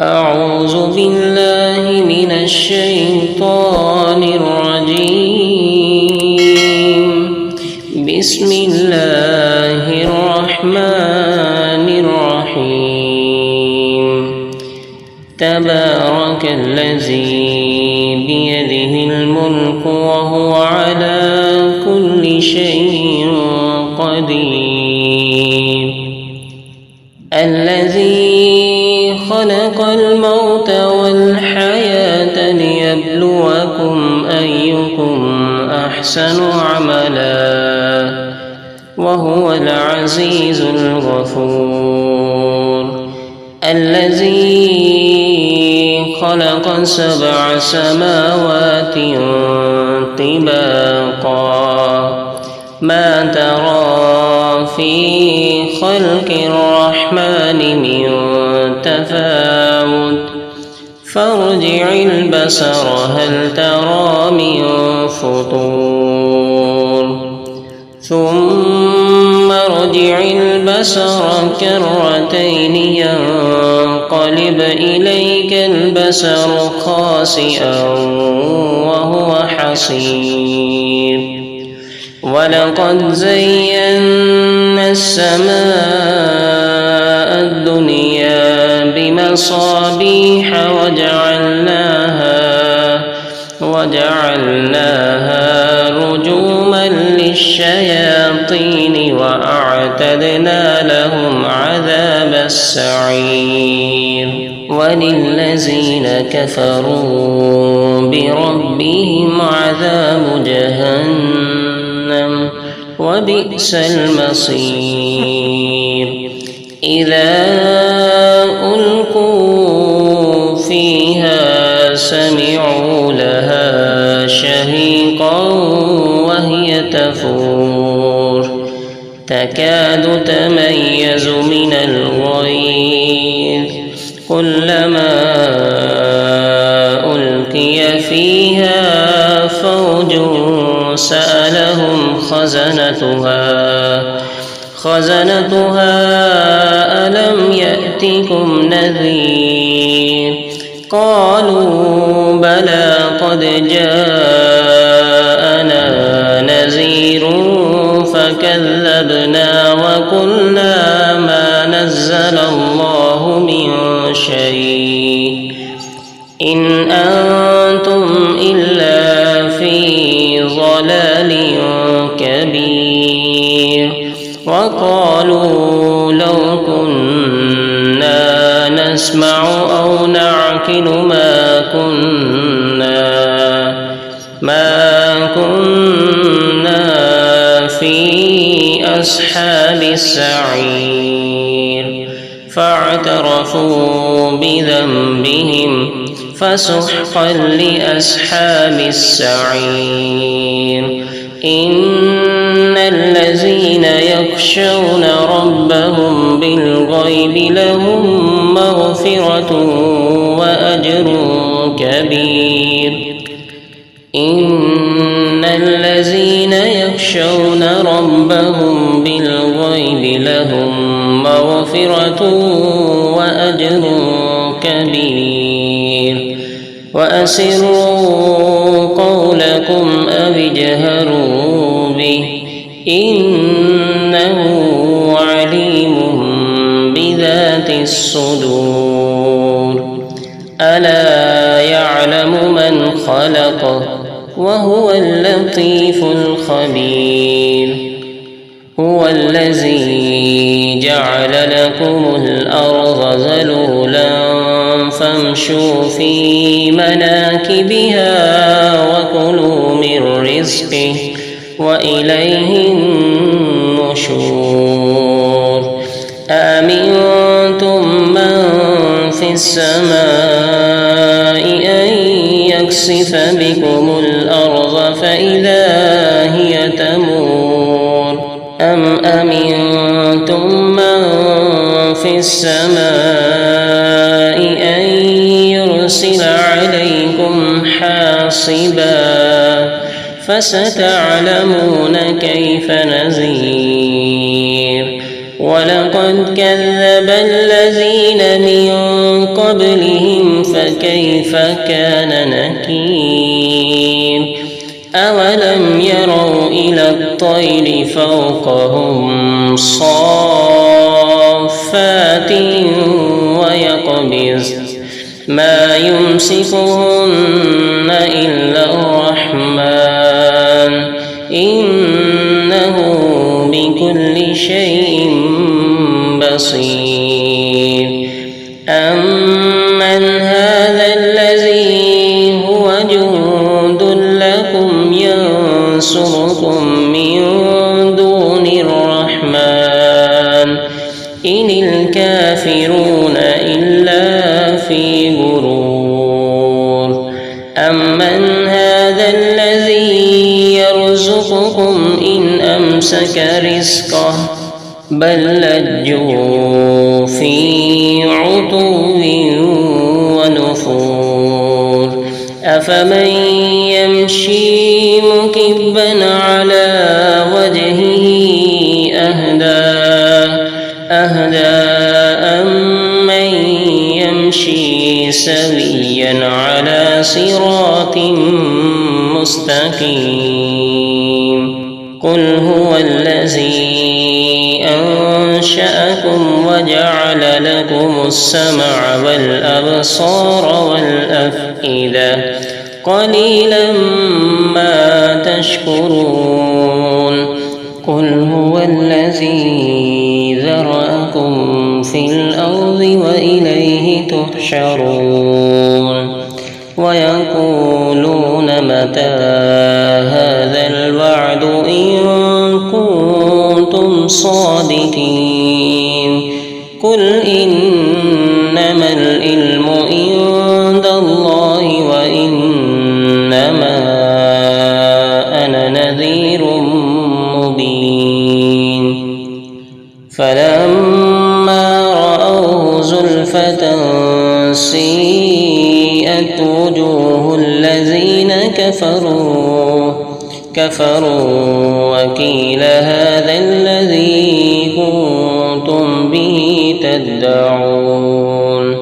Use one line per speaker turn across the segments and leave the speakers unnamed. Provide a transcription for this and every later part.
أعوذ بالله من الشيطان الرجيم. بسم الله الرحمن الرحيم. تبارك الذي بيده الملك وهو على كل شيء قدير. الذي خلق الموت والحياة ليبلوكم أيكم أحسن عملا وهو العزيز الغفور. الذي خلق 7 سماوات طباقا ما ترى في خلق الرحمن من تفاوت فارجع البصر هل ترى من فطور ثم ارجع البصر كرتين ينقلب إليك البصر خاسئا وهو حصير. ولقد زينا السماء الدنيا بمصابيح وجعلناها رجوما للشياطين وأعتدنا لهم عذاب السعير. وللذين كفروا بربهم عذاب جهنم وبئس المصير. إذا ألقوا فيها سمعوا لها شهيقا وهي تفور تكاد تميز من الغيظ كلما ألقي فيها فوج سألهم خزنتها ألم يأتكم نذير قالوا بلى قد جاءنا نذير فكذبنا وقلنا ما نزل الله من شيء إن أنتم إلا في ضلال كبير. وقالوا لو كنا نسمع أو نعقل ما كنا في أصحاب السعير. فاعترفوا بذنبهم فسحقا لأصحاب السعير. إن الذين يخشون ربهم بالغيب لهم مغفرة وأجر كبير. إن الذين يخشون ربهم بالغيب لهم مغفرة وأجر كبير. وأسروا قولكم أو اجهروا به إنه عليم بذات الصدور. ألا يعلم من خلق وهو اللطيف الخبير. هو الذي جعل لكم الأرض ذلولا فامشوا في مناكبها وكلوا من رزقه وإليه النشور. أأمنتم من في السماء أن يكسف بكم الأرض فإذا هي تمور أم أمنتم من في السماء أن يرسل عليكم حاصبا فستعلمون كيف نذير. ولقد كذب الذين من قبلهم فكيف كان نكير أولم يروا إلى الطير فوقهم صافات ويقبض ما يمسكهن إلا الرحمن إنه بكل شيء بصير أمن هذا الذي هو جند لكم ينصركم من دون الرحمن إن الكافرون إلا في غرور أمن هذا الذي يرزقكم إن أمسك رزقه بل لجوا في عتو ونفور أفمن يمشي مكبا على وجهه أهدى أمن يمشي سويا على صراط مستقيم قل هو الذي أنشأكم وجعل لكم السمع والأبصار والأفئدة قليلا ما تشكرون قل هو الذي ذرأكم في الأرض وإليه تحشرون ويقولون متى هذا الوعد إن كنتم صادقين قل إنما العلم عند الله وإنما أنا نذير مبين فلما رأوه زلفة سيئت وجوه الذين كفروا وقيل هذا الذي كنتم به تدعون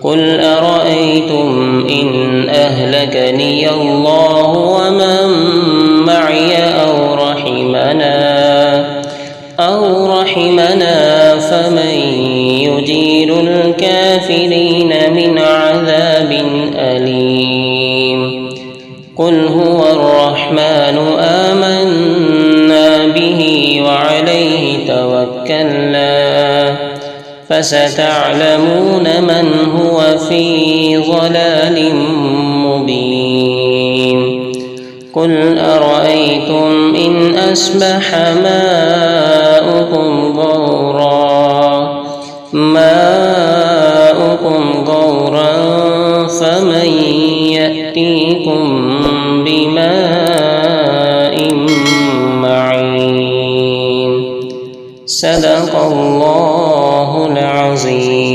قل أرأيتم إن أهلكني الله ومن معي أو رحمنا فمن يجير الكافرين من عذاب أليم قل هو الرحمن آمنا به وعليه توكلنا فستعلمون من هو في ضلال مبين قل أرأيتم إن أصبح ماؤكم غورا فمن يأتيكم بماء معين صدق الله العظيم.